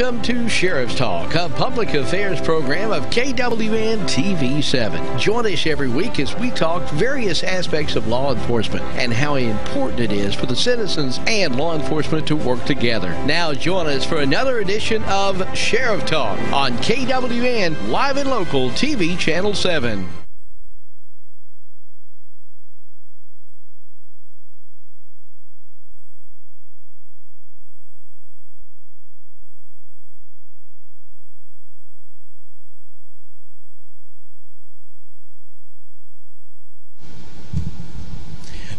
welcome to Sheriff's Talk, a public affairs program of KWN TV 7. Join us every week as we talk various aspects of law enforcement and how important it is for the citizens and law enforcement to work together. Now join us for another edition of Sheriff Talk on KWN Live and Local TV Channel 7.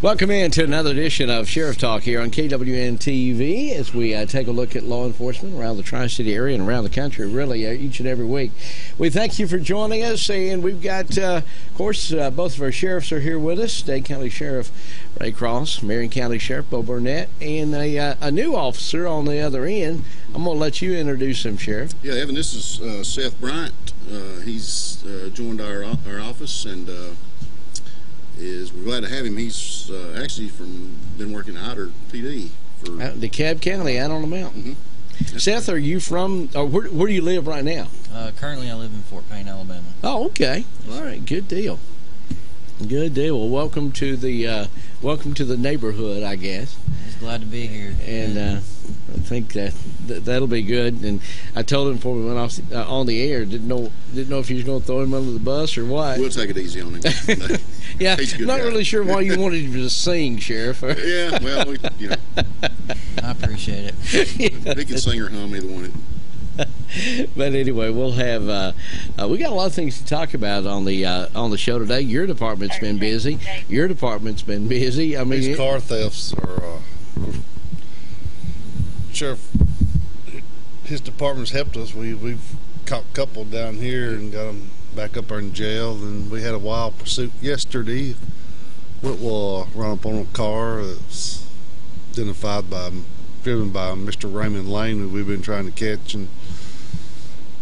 Welcome in to another edition of Sheriff Talk here on KWN TV as we take a look at law enforcement around the Tri-City area and around the country, really, each and every week. We thank you for joining us, and we've got, of course, both of our sheriffs are here with us, Dade County Sheriff Ray Cross, Marion County Sheriff Bo Burnett, and a new officer on the other end. I'm going to let you introduce him, Sheriff. Yeah, Evan, this is Seth Bryant. He's joined our office, and we're glad to have him. He's actually been working at Otter PD for out in DeKalb County, out on the mountain. Mm-hmm. Seth, are you from? Where do you live right now? Currently, I live in Fort Payne, Alabama. Oh, okay. All right, good deal. Good deal. Well, welcome to the neighborhood, I guess. Just glad to be here. And I think that'll be good. And I told him before we went off on the air, didn't know if he was going to throw him under the bus or what. We'll take it easy on him. Yeah, he's a good not guy. Really sure why you wanted him to sing, Sheriff. Yeah, well, I appreciate it. Yeah. He can sing or hum, either one. But anyway, we'll have we got a lot of things to talk about on the show today. Your department's been busy. Your department's been busy. I mean, these car thefts are Sheriff. His department's helped us. We've caught a couple down here and got them back up there in jail. And we had a wild pursuit yesterday. We'll run up on a car that's driven by Mr. Raymond Lane, who we've been trying to catch, and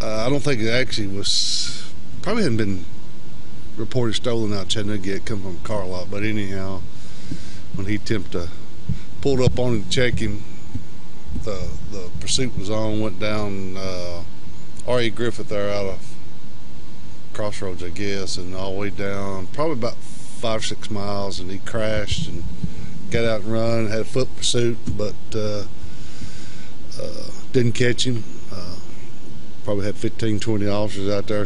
I don't think it actually probably hadn't been reported stolen out Chattanooga yet, come from a car lot, but anyhow, when he attempted to pulled up on him to check him, the pursuit was on, went down R.E. Griffith there out of Crossroads, I guess, and all the way down, probably about 5 or 6 miles, and he crashed and got out and run, had a foot pursuit, but didn't catch him. Probably had 15, 20 officers out there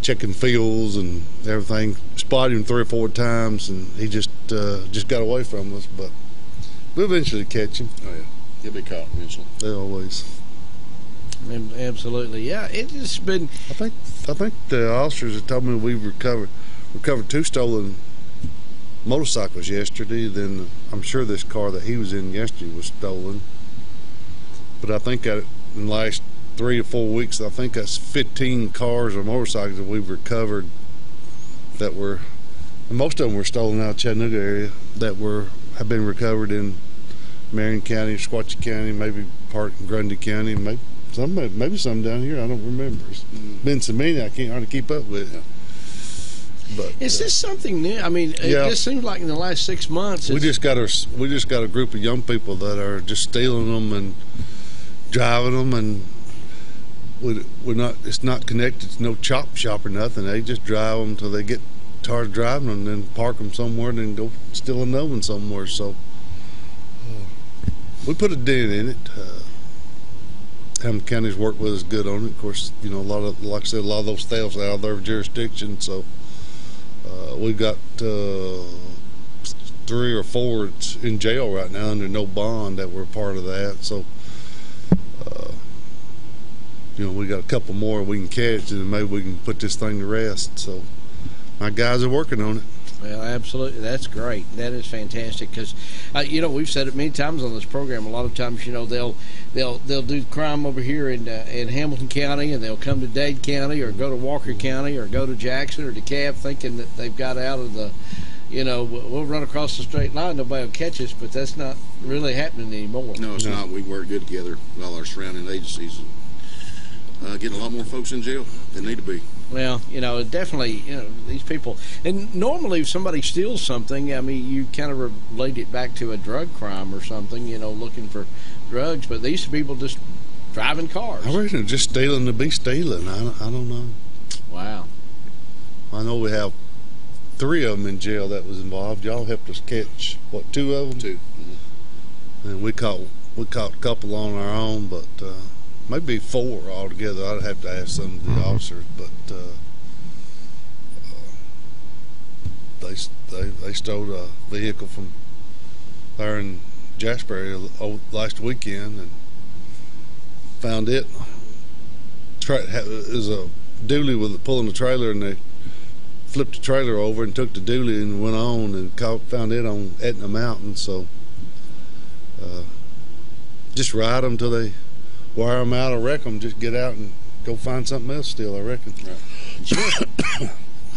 checking fields and everything. Spotted him 3 or 4 times, and he just got away from us. But we'll eventually catch him. Oh yeah, he'll be caught eventually. They always. Absolutely, yeah. It's just been. I think the officers have told me we've recovered 2 stolen motorcycles yesterday. Then I'm sure this car that he was in yesterday was stolen. But I think in the last 3 to 4 weeks, I think that's 15 cars or motorcycles that we've recovered that were, and most of them were stolen out of Chattanooga area, that have been recovered in Marion County, Sequatchie County, maybe part in Grundy County, maybe some down here. I don't remember. It's been so many I can't hardly keep up with. Yeah. But Is this something new? I mean, it just seems like in the last 6 months. We just got a group of young people that are just stealing them and driving them, and we're not. It's not connected to no chop shop or nothing. They just drive them till they get tired of driving them, and then park them somewhere, and then go steal another one somewhere. So we put a dent in it. Hamilton County's worked with us good on it. Of course, a lot of, like I said, a lot of those thefts out of their jurisdiction. So we've got 3 or 4 in jail right now under no bond that were part of that. So we got a couple more we can catch, and maybe we can put this thing to rest. So my guys are working on it. Well, absolutely. That's great. That is fantastic because, we've said it many times on this program. A lot of times, they'll do crime over here in Hamilton County, and they'll come to Dade County or go to Walker County or go to Jackson or DeKalb thinking that they've got out of the, we'll run across the straight line, nobody will catch us, but that's not really happening anymore. No, it's not. We work good together with all our surrounding agencies and getting a lot more folks in jail than need to be. Well, definitely, these people. And normally if somebody steals something, I mean, you kind of relate it back to a drug crime or something, looking for drugs. But these people just driving cars. I reckon just stealing to be stealing. I don't know. Wow. I know we have 3 of them in jail that was involved. Y'all helped us catch, 2 of them? 2. And we caught a couple on our own, but maybe 4 altogether. I'd have to ask some of the officers, but they stole a vehicle from there in Jasper last weekend and found it. It was a dually with pulling the trailer, and they flipped the trailer over and took the dually and went on and found it on Etna Mountain. So just ride them till they wire them out or wreck them. Just get out and go find something else still, I reckon. Right. Sure.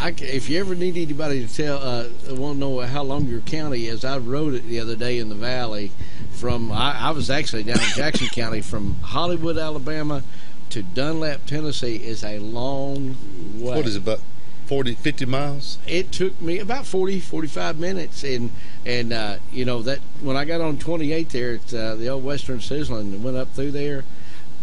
If you ever need anybody to want to know how long your county is, I rode it the other day in the valley from, I was actually down in Jackson County, from Hollywood, Alabama to Dunlap, Tennessee is a long way. What is it, about 40, 50 miles? It took me about 40, 45 minutes. And that when I got on 28 there at the old Western Sizzling and went up through there,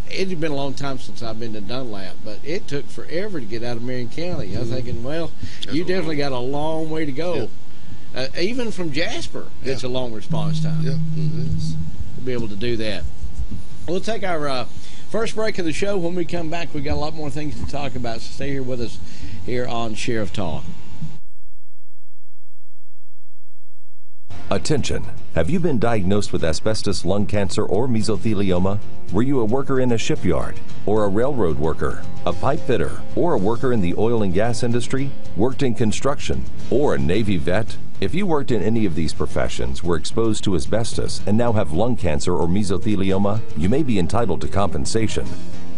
it had been a long time since I've been to Dunlap, but it took forever to get out of Marion County. I was thinking, well, you definitely got a long way to go. Yeah. Even from Jasper, it's a long response time. Yeah, it is. To be able to do that. We'll take our first break of the show. When we come back, we've got a lot more things to talk about, so stay here with us here on Sheriff Talk. Attention! Have you been diagnosed with asbestos, lung cancer, or mesothelioma? Were you a worker in a shipyard, or a railroad worker, a pipe fitter, or a worker in the oil and gas industry, worked in construction, or a Navy vet? If you worked in any of these professions, were exposed to asbestos, and now have lung cancer or mesothelioma, you may be entitled to compensation.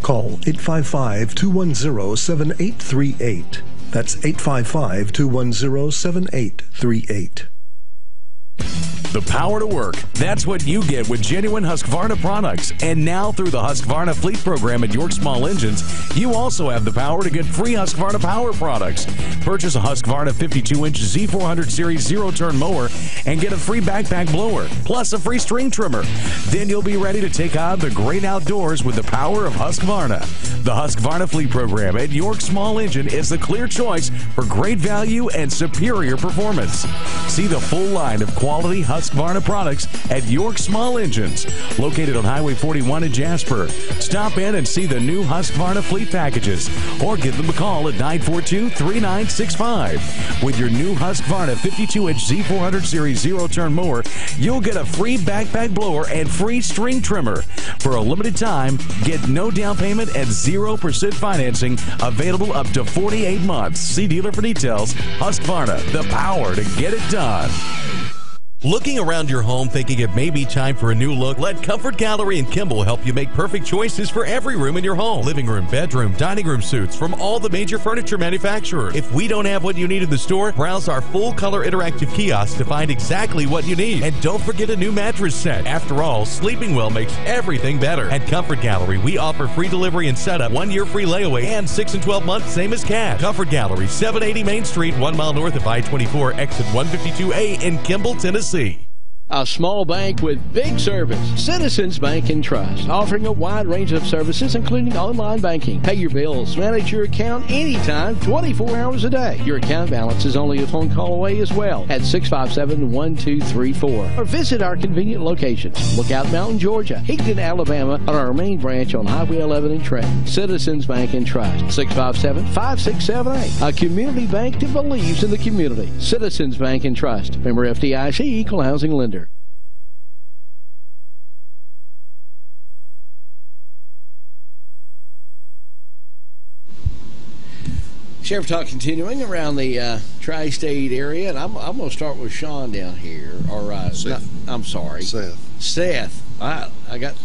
Call 855-210-7838. That's 855-210-7838. The power to work. That's what you get with genuine Husqvarna products. And now through the Husqvarna Fleet Program at York Small Engines, you also have the power to get free Husqvarna power products. Purchase a Husqvarna 52-inch Z400 Series zero-turn mower and get a free backpack blower, plus a free string trimmer. Then you'll be ready to take on the great outdoors with the power of Husqvarna. The Husqvarna Fleet Program at York Small Engine is the clear choice for great value and superior performance. See the full line of quality Husqvarna products at York Small Engines, located on Highway 41 in Jasper. Stop in and see the new Husqvarna fleet packages, or give them a call at 942-3965. With your new Husqvarna 52-inch Z400 Series zero-turn mower, you'll get a free backpack blower and free string trimmer. For a limited time, get no down payment and 0% financing, available up to 48 months. See dealer for details. Husqvarna, the power to get it done. Looking around your home thinking it may be time for a new look? Let Comfort Gallery in Kimball help you make perfect choices for every room in your home. Living room, bedroom, dining room suites from all the major furniture manufacturers. If we don't have what you need in the store, browse our full-color interactive kiosk to find exactly what you need. And don't forget a new mattress set. After all, sleeping well makes everything better. At Comfort Gallery, we offer free delivery and setup, 1-year free layaway, and 6 and 12 months, same as cash. Comfort Gallery, 780 Main Street, 1 mile north of I-24, exit 152A in Kimball, Tennessee. A small bank with big service. Citizens Bank and Trust, offering a wide range of services, including online banking. Pay your bills, manage your account anytime, 24 hours a day. Your account balance is only a phone call away as well at 657-1234. Or visit our convenient locations. Lookout Mountain, Georgia, Higdon, Alabama, on our main branch on Highway 11 in Trenton. Citizens Bank and Trust, 657-5678. A community bank that believes in the community. Citizens Bank and Trust. Member FDIC, Equal Housing Lender. Sheriff Talk continuing around the tri-state area, and I'm going to start with Sean down here. Or Seth. I'm sorry, Seth. I got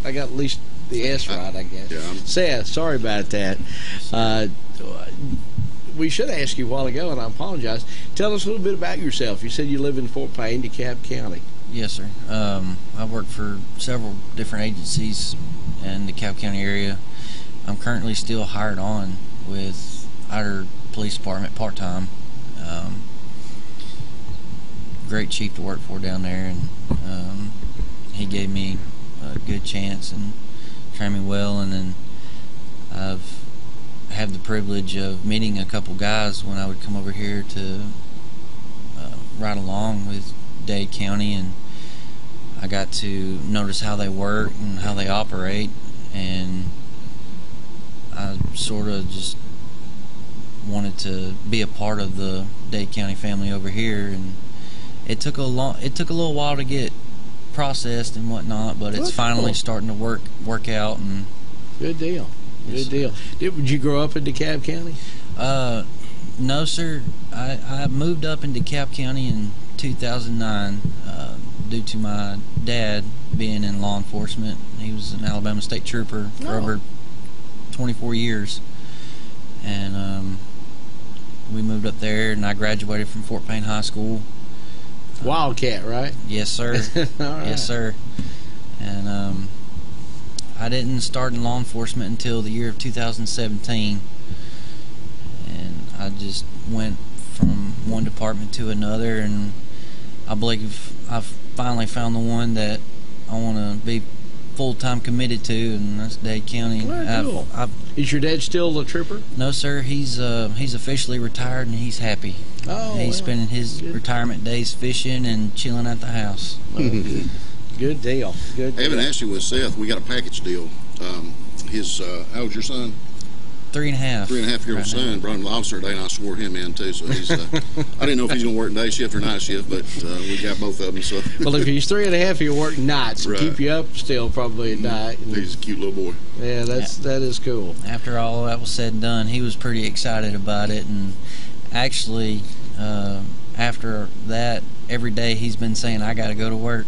at least the S right, I guess. Yeah, Seth. Sorry about that. We should have asked you a while ago, and I apologize. Tell us a little bit about yourself. You said you live in Fort Payne, DeKalb County. Yes, sir. I work for several different agencies in the DeKalb County area. I'm currently still hired on with Outer Police Department part-time. Great chief to work for down there, and he gave me a good chance and trained me well. And then I've had the privilege of meeting a couple guys when I would come over here to ride along with Dade County, and I got to notice how they work and how they operate, and I sort of just wanted to be a part of the Dade County family over here. And it took a little while to get processed and whatnot, but it's finally starting to work out. And good deal. Good deal. Did you grow up in DeKalb County? No, sir. I moved up in DeKalb County in 2009 due to my dad being in law enforcement. He was an Alabama State Trooper for over 24 years. And we moved up there, and I graduated from Fort Payne High School. Wildcat, right? Yes, sir. Right. Yes, sir. And I didn't start in law enforcement until the year of 2017. And I just went from one department to another, and I believe I've finally found the one that I want to be full-time committed to, and that's Dade County. Well, cool. Is your dad still a trooper? No, sir. He's officially retired, and he's happy. Oh, he's spending his retirement days fishing and chilling at the house. Good. Good deal. Good deal. I haven't asked you with Seth. We got a package deal. How old's your son? 3.5. 3.5-year-old son brought him to the officer today, and I swore him in too. So he's. I didn't know if he's going to work day shift or night shift, but we got both of them. So. Well, if he's 3.5, he'll work nights and keep you up still probably at night. And he's a cute little boy. Yeah, that is cool. After all that was said and done, he was pretty excited about it, and actually, after that, every day he's been saying, "I got to go to work."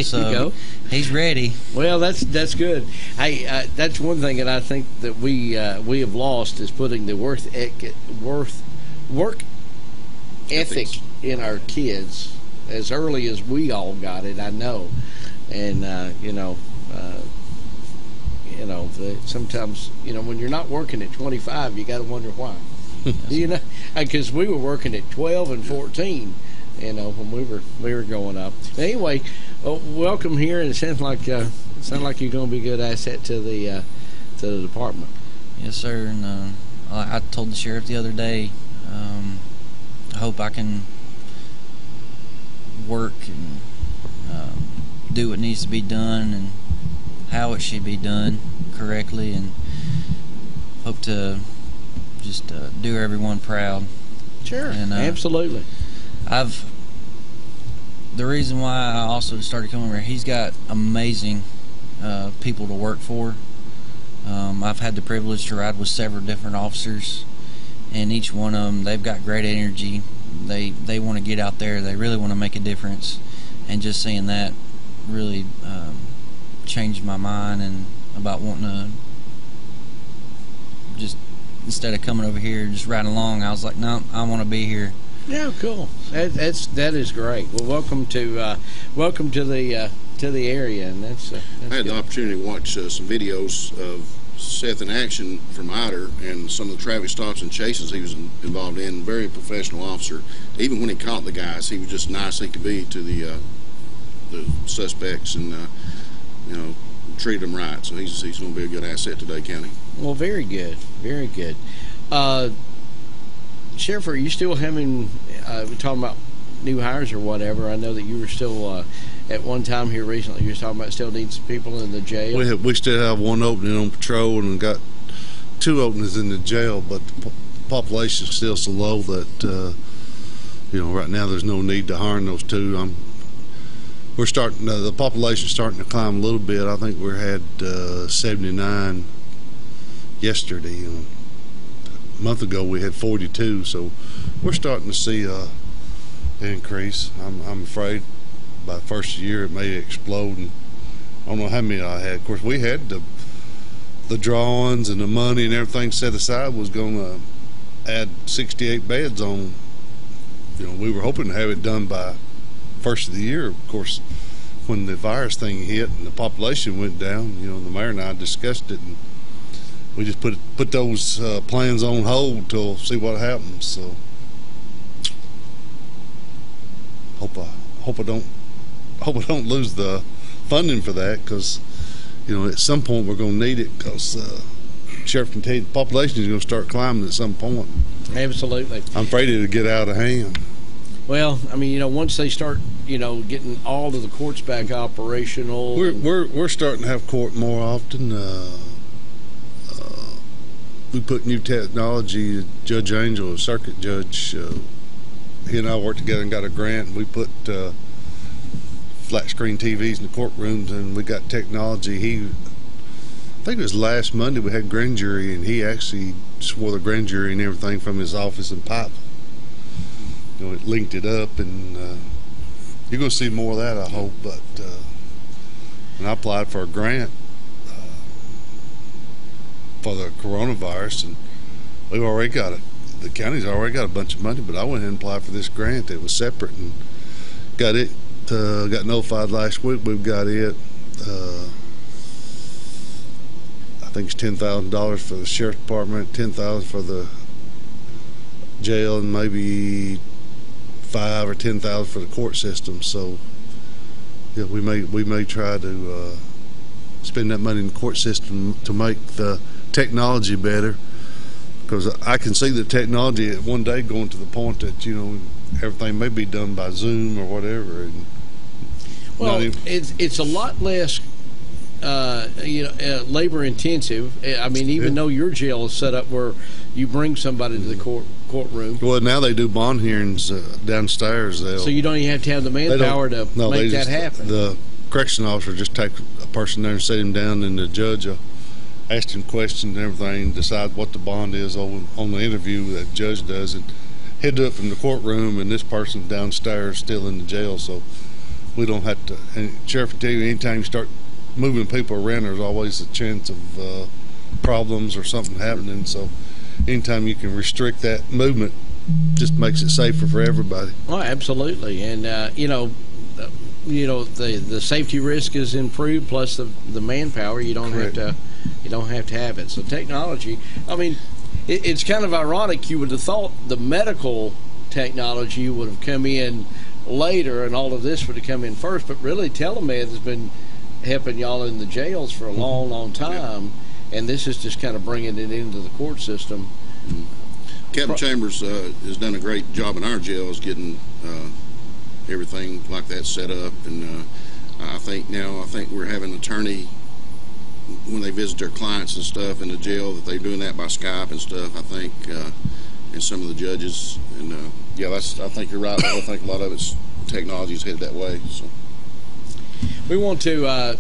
So he's ready. Well, that's good. Hey, that's one thing that I think that we have lost is putting the work ethic in our kids as early as we all got it. I know, and sometimes when you're not working at 25, you got to wonder why. Because we were working at 12 and 14. When we were going up. Anyway, welcome here, and it sounds like you're going to be a good asset to the department. Yes, sir. And I told the sheriff the other day, I hope I can work and do what needs to be done and how it should be done correctly, and hope to just do everyone proud. Sure, and, absolutely. The reason why I also started coming over here, he's got amazing people to work for. I've had the privilege to ride with several different officers, and each one of them, they've got great energy. They want to get out there. They really want to make a difference, and just seeing that really changed my mind and about wanting to just, instead of coming over here just riding along, I was like, no, I want to be here. Yeah, cool. That is great. Well, welcome to the area, and that's I had the opportunity to watch some videos of Seth in action from Outer and some of the traffic stops and chases he was involved in. Very professional officer. Even when he caught the guys, he was just nice he could be to the suspects, and treated them right. So he's going to be a good asset to Dade County. Well, very good, very good. Sheriff, are you still having, we're talking about new hires or whatever? I know that you were still, at one time here recently, you were talking about still needing some people in the jail. We still have one opening on patrol and got 2 openings in the jail, but the population is still so low that, right now there's no need to hire those 2. We're starting, the population's starting to climb a little bit. I think we had 79 yesterday. A month ago we had 42, so we're starting to see an increase. I'm afraid by the first year it may explode, and I don't know how many I had. Of course, we had the drawings and the money and everything set aside was going to add 68 beds on. We were hoping to have it done by first of the year. Of course, when the virus thing hit and the population went down, the mayor and I discussed it, and we just put those plans on hold till see what happens. So hope I don't lose the funding for that, because at some point we're going to need it, because Sheriff can tell you the population is going to start climbing at some point. Absolutely. I'm afraid it'll get out of hand. Well, I mean, once they start, getting all of the courts back operational. We're starting to have court more often. We put new technology. Judge Angel, a circuit judge, he and I worked together and got a grant. And we put flat screen TVs in the courtrooms, and we got technology. I think it was last Monday we had grand jury, and he actually swore the grand jury and everything from his office in Pipe. It linked it up, and you're going to see more of that, I hope. But when I applied for a grant for the coronavirus, and we've already got it. The county's already got a bunch of money, but I went ahead and applied for this grant that was separate and got it. Got notified last week. We've got it. I think it's $10,000 for the sheriff's department, $10,000 for the jail, and maybe $5,000 or $10,000 for the court system. So yeah, we may try to spend that money in the court system to make the technology better, because I can see the technology at one day going to the point that everything may be done by Zoom or whatever. And it's a lot less labor intensive. I mean, even though your jail is set up where you bring somebody to the courtroom. Well, now they do bond hearings downstairs. So you don't even have to have the manpower to make that happen. The correction officer just take a person there and sit him down, and the judge will ask him questions and everything, decide what the bond is on the interview that the judge does, and he'll do it from the courtroom, and this person's downstairs still in the jail, so we don't have to. And Sheriff will tell you, anytime you start moving people around, there's always a chance of problems or something happening. So anytime you can restrict that movement, just makes it safer for everybody. Oh, absolutely. And the safety risk is improved, plus the manpower. You don't have to have it. So technology, I mean, it's kind of ironic. You would have thought the medical technology would have come in later, and all of this would have come in first, but really telemed has been helping y'all in the jails for a long time, and this is just kind of bringing it into the court system. Captain Chambers has done a great job in our jails getting everything like that set up, and I think we're having an attorney when they visit their clients and stuff in the jail that they're doing that by Skype and stuff. I think and some of the judges, and I think you're right. I think a lot of it's technology is headed that way. So we want to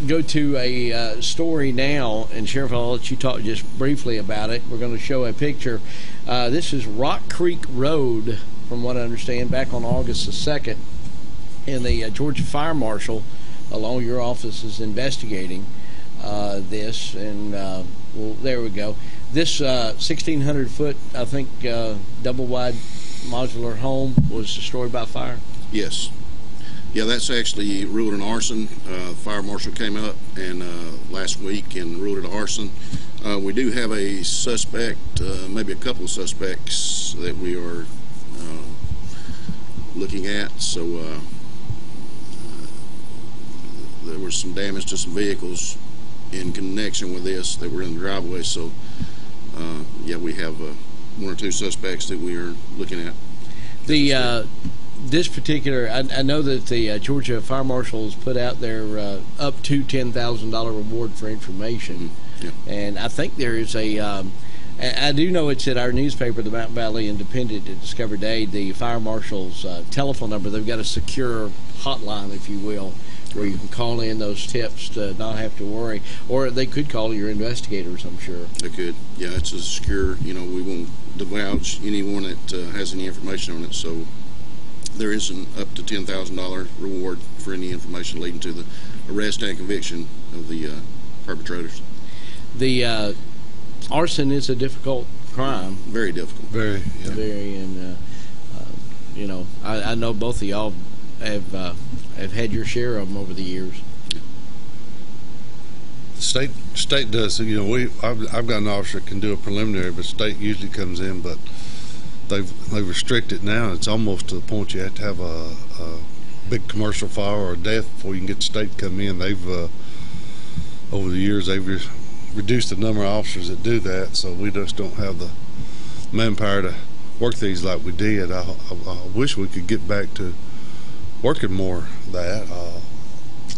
go to a story now, and Sheriff, I'll let you talk just briefly about it. We're going to show a picture. This is Rock Creek Road, from what I understand, back on August the 2nd, and the Georgia Fire Marshal, along your office, is investigating this, and well, there we go. This 1,600-foot, I think, double-wide modular home was destroyed by fire? Yes. Yeah, that's actually ruled an arson. The fire marshal came up and last week and ruled it arson. We do have a suspect, maybe a couple of suspects that we are looking at. So there was some damage to some vehicles in connection with this that were in the driveway. So yeah, we have one or two suspects that we are looking at. This particular, I know that the Georgia Fire Marshals put out their up to $10,000 reward for information. Yeah. And I think there is I do know it's at our newspaper, the Mountain Valley Independent, at Discover Day, the Fire Marshal's telephone number. They've got a secure hotline, if you will, where you can call in those tips to not have to worry. Or they could call your investigators, I'm sure. They could. Yeah, it's a secure, we won't divulge anyone that has any information on it. So there is an up to $10,000 reward for any information leading to the arrest and conviction of the perpetrators. The arson is a difficult crime. Very difficult. Very, yeah. Very, and I know both of y'all have had your share of them over the years. State does. You know, I've got an officer that can do a preliminary, but state usually comes in. But they've restrict it now. It's almost to the point you have to have a big commercial fire or a death before you can get the state to come in. They've over the years they've reduced the number of officers that do that, so we just don't have the manpower to work these like we did. I wish we could get back to working more of that.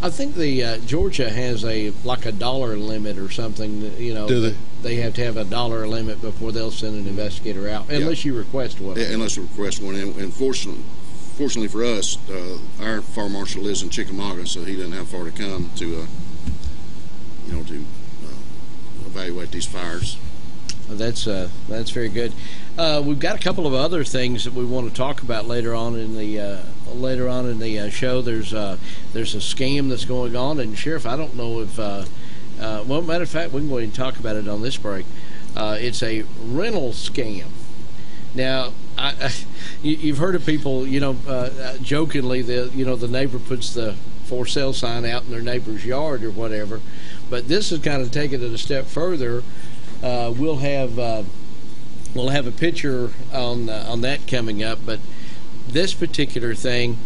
I think the Georgia has a dollar limit or something. You know, do they? They have to have a dollar limit before they'll send an investigator out, unless you request one. Yeah, unless you request one. And fortunately for us, our fire marshal lives in Chickamauga, so he doesn't have far to come to evaluate these fires. That's very good. We've got a couple of other things that we want to talk about later on in the show. There's a scam that's going on, and Sheriff, I don't know if well, matter of fact, we can go ahead and talk about it on this break. It's a rental scam. Now, you've heard of people, jokingly, the neighbor puts the for sale sign out in their neighbor's yard or whatever, but this is kind of taking it a step further. We'll have a picture on that coming up, but this particular thing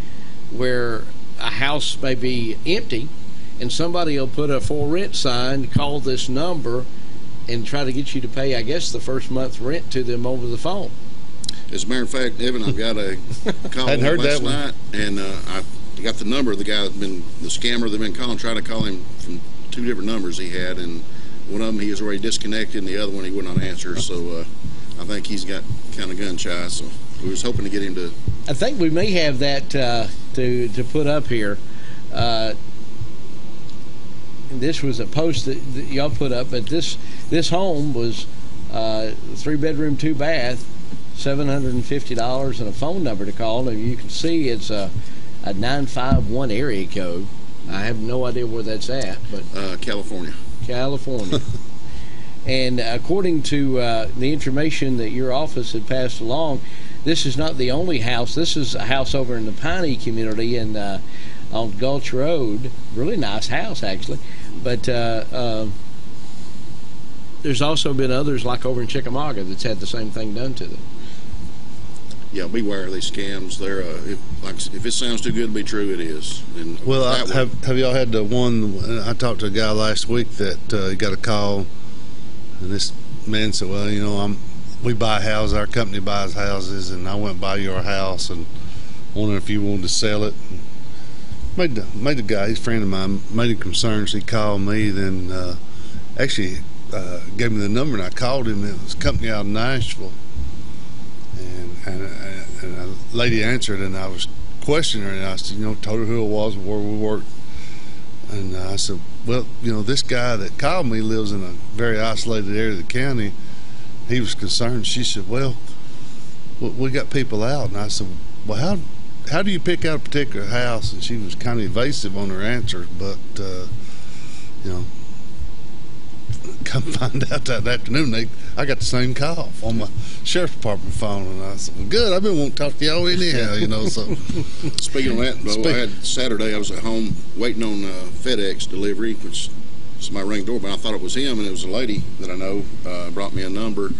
where a house may be empty and somebody will put a for rent sign, call this number, and try to get you to pay, I guess, the first month's rent to them over the phone. As a matter of fact, Evan, I've got a call last night, and I got the number of the guy the scammer that's been calling, trying to call him from 2 different numbers he had, and one of them he was already disconnected, and the other one he would not answer. So I think he's got kind of gun shy. So we was hoping to get him to. I think we may have that to put up here. This was a post that y'all put up, but this home was 3-bedroom, 2-bath, $750, and a phone number to call. And you can see it's a 951 area code. I have no idea where that's at, but California. And according to the information that your office had passed along, this is not the only house. This is a house over in the Piney community and on Gulch Road. Really nice house, actually. But there's also been others, like over in Chickamauga, that's had the same thing done to them. Yeah, beware of these scams. They're if it sounds too good to be true, it is. And well, have y'all had the one? I talked to a guy last week that he got a call, and this man said, "Well, we buy houses. Our company buys houses, and I went by your house and wondering if you wanted to sell it." Made the guy, he's a friend of mine, made him concerned. So he called me, then actually gave me the number, and I called him. It was a company out of Nashville. And a lady answered, and I was questioning her, and I said, told her who it was, where we worked. And I said, well, this guy that called me lives in a very isolated area of the county. He was concerned. She said, well, we got people out. And I said, well, how do you pick out a particular house? And she was kind of evasive on her answers, but, come find out that afternoon, I got the same call on my sheriff's department phone, and I said, well, good, I've been wanting to talk to y'all anyhow, So speaking of that, I had Saturday, I was at home waiting on FedEx delivery, which somebody rang the doorbell. I thought it was him, and it was a lady that I know brought me a number.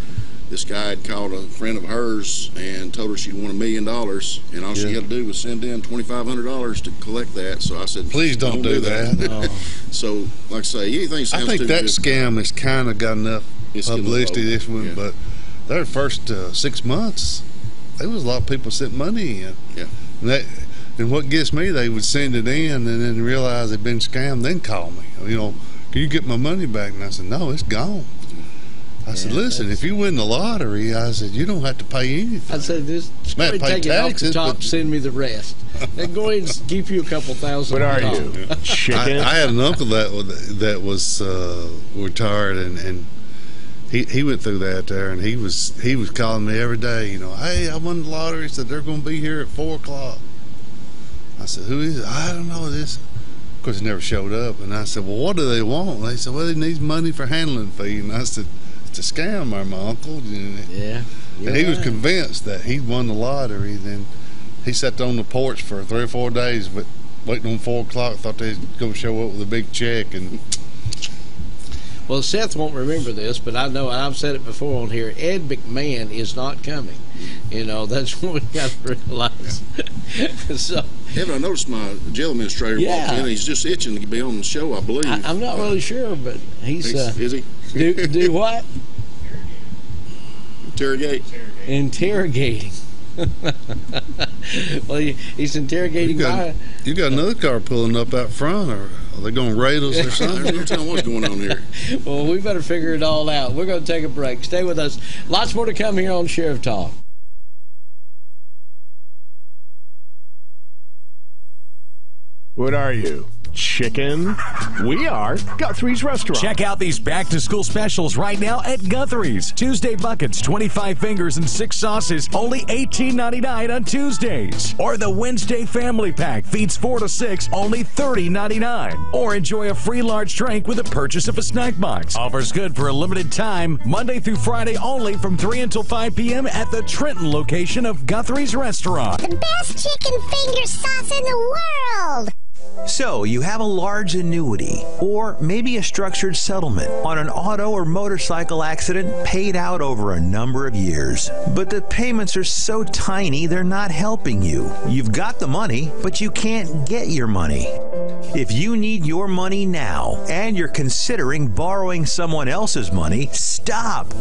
This guy had called a friend of hers and told her she won $1 million, and all she had to do was send in $2,500 to collect that. So I said, please don't do that. No. So, like I say, anything sounds I think that scam has kind of got enough publicity this one, but their first 6 months, there was a lot of people sent money in. Yeah. And what gets me, they would send it in and then realize they'd been scammed, then call me. Can you get my money back? And I said, no, it's gone. I said, listen, if you win the lottery, I said, you don't have to pay anything. I said, just go ahead and take it off the top, send me the rest. And go ahead and give you a couple $1,000. What are you, chicken? I had an uncle that was retired, and he went through that there, and he was calling me every day, hey, I won the lottery. He said, they're going to be here at 4 o'clock. I said, who is it? I don't know this. Of course, he never showed up. And I said, well, what do they want? And they said, well, they need money for handling fee. And I said, it's a scam, my uncle. Yeah. And he was convinced that he'd won the lottery. Then he sat on the porch for 3 or 4 days, but waiting on 4 o'clock, thought they was going to show up with a big check. And Well, Seth won't remember this, but I know I've said it before on here. Ed McMahon is not coming. You know, that's what we got to realize. So, Evan, I noticed my jail administrator walked in. He's just itching to be on the show, I believe. I'm not really sure, but he's is he? do what? Interrogating. Well, he's interrogating You got another car pulling up out front, or are they going to raid us or something? There's no telling what's going on here. Well, we better figure it all out. We're going to take a break. Stay with us. Lots more to come here on Sheriff Talk. What are you? Chicken? We are Guthrie's Restaurant. Check out these back-to-school specials right now at Guthrie's. Tuesday buckets, 25 fingers and 6 sauces, only $18.99 on Tuesdays. Or the Wednesday family pack, feeds 4 to 6, only $30.99. Or enjoy a free large drink with the purchase of a snack box. Offers good for a limited time, Monday through Friday only from 3 until 5 p.m. at the Trenton location of Guthrie's Restaurant. The best chicken finger sauce in the world! So, you have a large annuity, or maybe a structured settlement on an auto or motorcycle accident paid out over a number of years. But the payments are so tiny, they're not helping you. You've got the money, but you can't get your money. If you need your money now, and you're considering borrowing someone else's money, stop.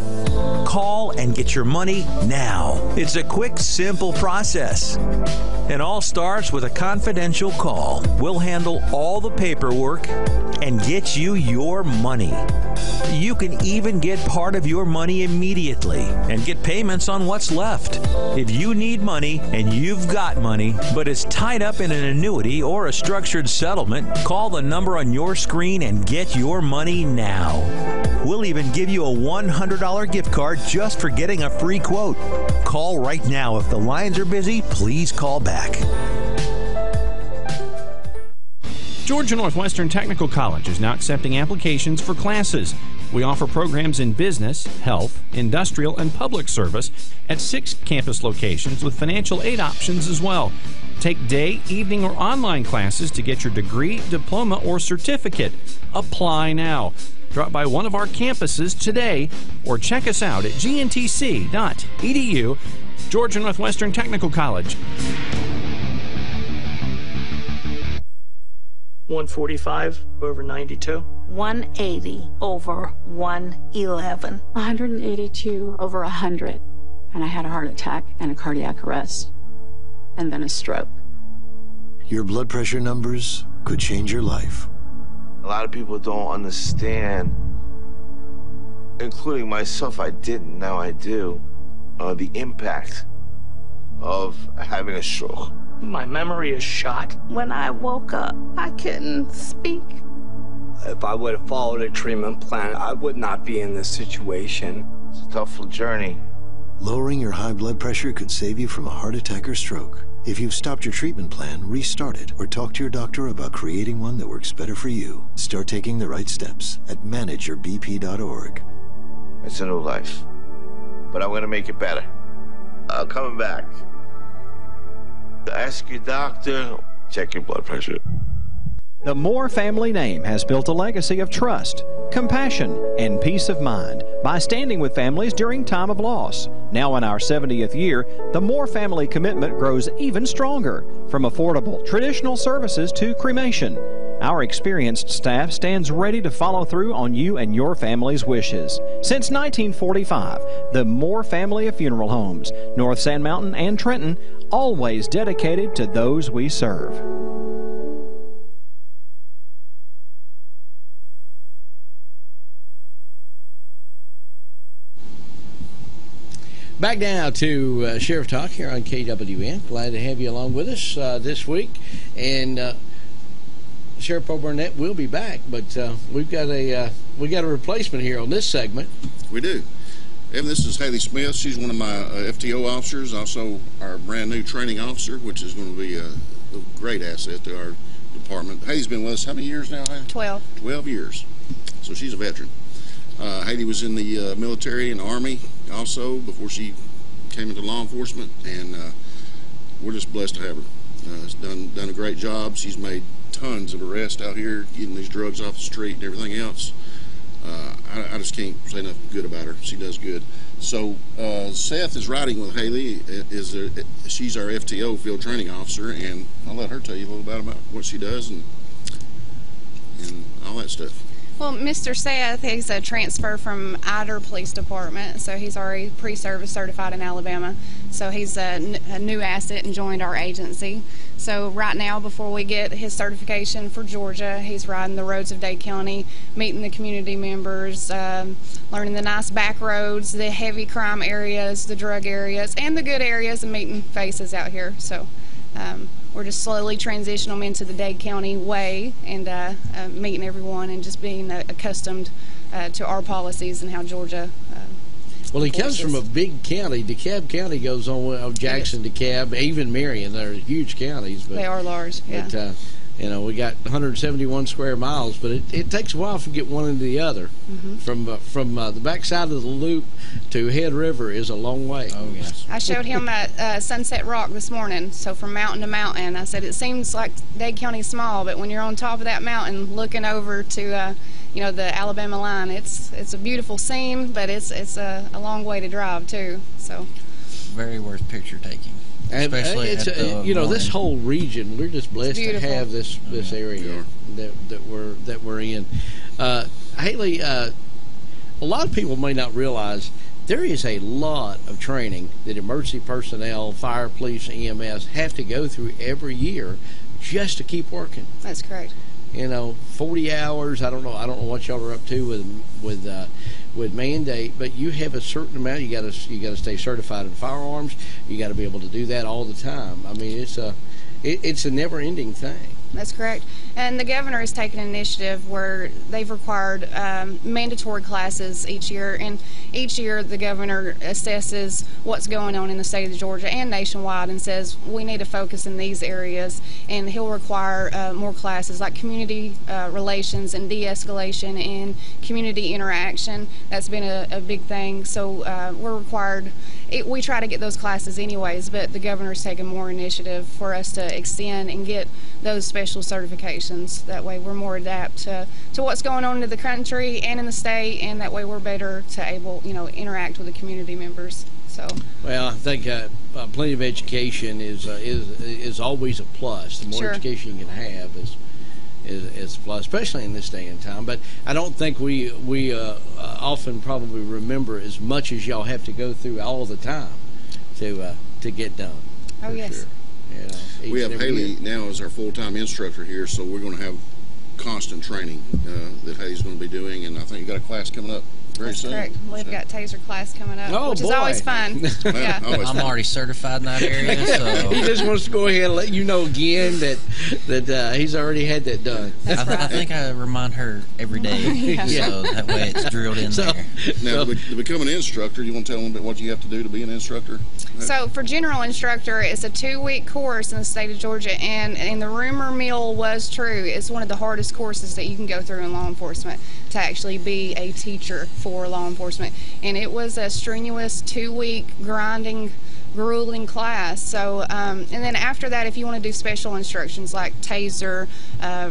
Call and get your money now. It's a quick, simple process. It all starts with a confidential call. We'll handle all the paperwork and get you your money. You can even get part of your money immediately and get payments on what's left. If you need money and you've got money, but it's tied up in an annuity or a structured settlement, call the number on your screen and get your money now. We'll even give you a $100 gift card just for getting a free quote. Call right now. If the lines are busy, please call back. Georgia Northwestern Technical College is now accepting applications for classes. We offer programs in business, health, industrial, and public service at 6 campus locations with financial aid options as well. Take day, evening, or online classes to get your degree, diploma, or certificate. Apply now. Drop by one of our campuses today or check us out at gntc.edu. Georgia Northwestern Technical College. 145 over 92. 180 over 111. 182 over 100. And I had a heart attack and a cardiac arrest. And then a stroke. Your blood pressure numbers could change your life. A lot of people don't understand, including myself. I didn't, now I do, the impact of having a stroke. My memory is shot. When I woke up, I couldn't speak. If I would have followed a treatment plan, I would not be in this situation. It's a tough journey. Lowering your high blood pressure could save you from a heart attack or stroke. If you've stopped your treatment plan, restart it, or talk to your doctor about creating one that works better for you. Start taking the right steps at manageyourbp.org. It's a new life, but I'm going to make it better. I'm coming back. Ask your doctor, check your blood pressure. The Moore family name has built a legacy of trust, compassion, and peace of mind by standing with families during time of loss. Now in our 70th year, the Moore family commitment grows even stronger, from affordable, traditional services to cremation. Our experienced staff stands ready to follow through on you and your family's wishes. Since 1945, the Moore family of funeral homes, North Sand Mountain and Trenton, always dedicated to those we serve. Back now to Sheriff Talk here on KWN. Glad to have you along with us this week. And Sheriff Bo Burnett will be back, but we got a replacement here on this segment. We do. Evan, this is Haley Smith. She's one of my FTO officers, also our brand new training officer, which is going to be a great asset to our department. Haley's been with us how many years now, Haley? 12. 12 years. So she's a veteran. Haley was in the military and the Army also before she came into law enforcement, and we're just blessed to have her. She's done a great job. She's made tons of arrests out here, getting these drugs off the street and everything else. I just can't say enough good about her. She does good. So Seth is riding with Haley. She's our FTO, field training officer, and I'll let her tell you a little bit about what she does and all that stuff. Well, Mr. Seth, he's a transfer from Ider Police Department, so he's already pre-service certified in Alabama. So he's a new asset and joined our agency. So right now, before we get his certification for Georgia, he's riding the roads of Dade County, meeting the community members, learning the nice back roads, the heavy crime areas, the drug areas, and the good areas, and meeting faces out here. So we're just slowly transitioning them into the Dade County way and meeting everyone and just being accustomed to our policies and how Georgia well, he comes from a big county. DeKalb County goes on, Jackson, DeKalb, even Marion. They're huge counties. But, they are large, yeah. But, we got 171 square miles, but it takes a while to get one into the other. From the backside of the loop to Head River is a long way. Oh, yes. I showed him at Sunset Rock this morning, so from mountain to mountain. I said, it seems like Dade County's small, but when you're on top of that mountain looking over to the Alabama line, it's a beautiful scene, but it's a long way to drive too. So very worth picture taking. Especially it's this whole region. We're just blessed to have this area that we're in. Haley, a lot of people may not realize there is a lot of training that emergency personnel, fire, police, EMS have to go through every year just to keep working. That's correct. 40 hours. I don't know what y'all are up to with mandate, but you have a certain amount. You got to stay certified in firearms. You got to be able to do that all the time. I mean, it's a never-ending thing. That's correct. And the governor has taken an initiative where they've required mandatory classes each year. And each year the governor assesses what's going on in the state of Georgia and nationwide and says we need to focus in these areas. And he'll require more classes like community relations and de-escalation and community interaction. That's been a big thing. So we're required. We try to get those classes anyways, but the governor's taken more initiative for us to extend and get those special certifications. That way we're more adapt to what's going on in the country and in the state, and that way we're better to able, interact with the community members. So. Well, I think plenty of education is always a plus. The more education you can have is a plus, especially in this day and time. But I don't think we often probably remember as much as y'all have to go through all the time to get done. Oh, yes. Sure. We have Haley now as our full-time instructor here, so we're going to have constant training that Haley's going to be doing, and I think you got a class coming up very soon. Correct. We've got taser class coming up, which is always fun. Yeah. I'm already certified in that area, so he just wants to go ahead and let you know again that he's already had that done. That's right. I think I remind her every day, so that way it's drilled in there. Now, to become an instructor, you want to tell them what you have to do to be an instructor? So for general instructor, it's a 2-week course in the state of Georgia, and the rumor mill was true. It's one of the hardest courses that you can go through in law enforcement to actually be a teacher for law enforcement. And it was a strenuous 2-week grinding, grueling class. So and then after that, if you want to do special instructions like taser,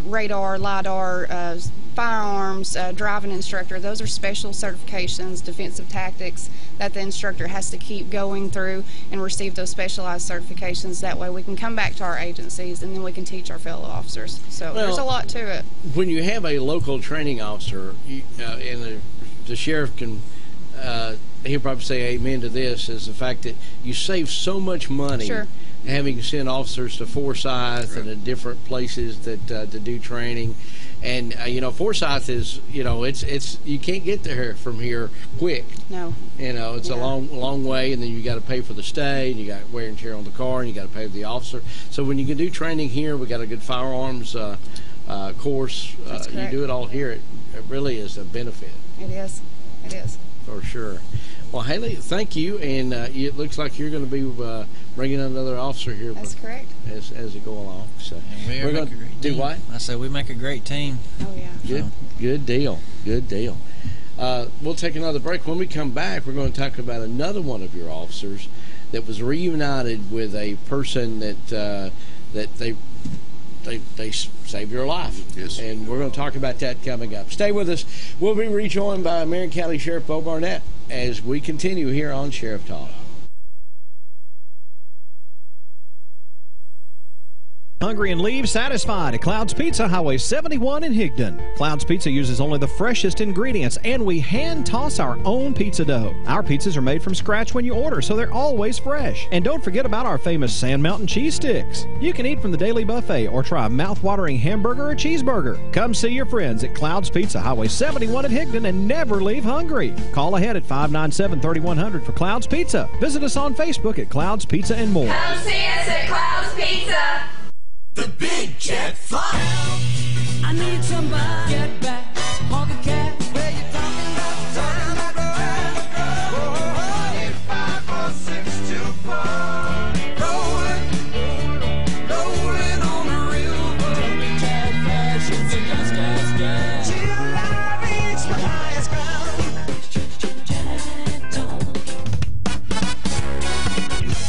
radar, lidar, firearms, driving instructor, those are special certifications, defensive tactics that the instructor has to keep going through and receive those specialized certifications. That way we can come back to our agencies and then we can teach our fellow officers. So there's a lot to it. When you have a local training officer, and the sheriff can, he'll probably say amen to this, is the fact that you save so much money having to send officers to Forsyth and to different places that to do training. And Forsyth is, it's you can't get there from here quick. No. It's a long way, and then you got to pay for the stay, and you got wear and tear on the car, and you got to pay for the officer. So when you can do training here, we got a good firearms course. You do it all here. It really is a benefit. It is. It is. For sure. Well, Haley, thank you, and it looks like you're going to be bringing another officer here. That's correct. As we go along, so we're going to do what? I said we make a great team. Oh yeah. Good deal. Good deal. We'll take another break. When we come back, we're going to talk about another one of your officers that was reunited with a person that they they save your life. Yes. And we're going to talk about that coming up. Stay with us. We'll be rejoined by Marion County Sheriff Bo Barnett as we continue here on Sheriff Talk. Hungry and leave satisfied at Cloud's Pizza, Highway 71 in Higdon. Cloud's Pizza uses only the freshest ingredients, and we hand toss our own pizza dough. Our pizzas are made from scratch when you order, so they're always fresh. And don't forget about our famous Sand Mountain cheese sticks. You can eat from the daily buffet or try a mouth-watering hamburger or cheeseburger. Come see your friends at Cloud's Pizza, Highway 71 in Higdon, and never leave hungry. Call ahead at 597-3100 for Cloud's Pizza. Visit us on Facebook at Cloud's Pizza and more. Come see us at Cloud's Pizza. The big jet fly. I need somebody get back on the cat. Where you talking about time I grow? 5, 4, 6, 2, 4. Rolling on the river. Taking cat fashions and gas, gas, gas. Till I reach the highest ground.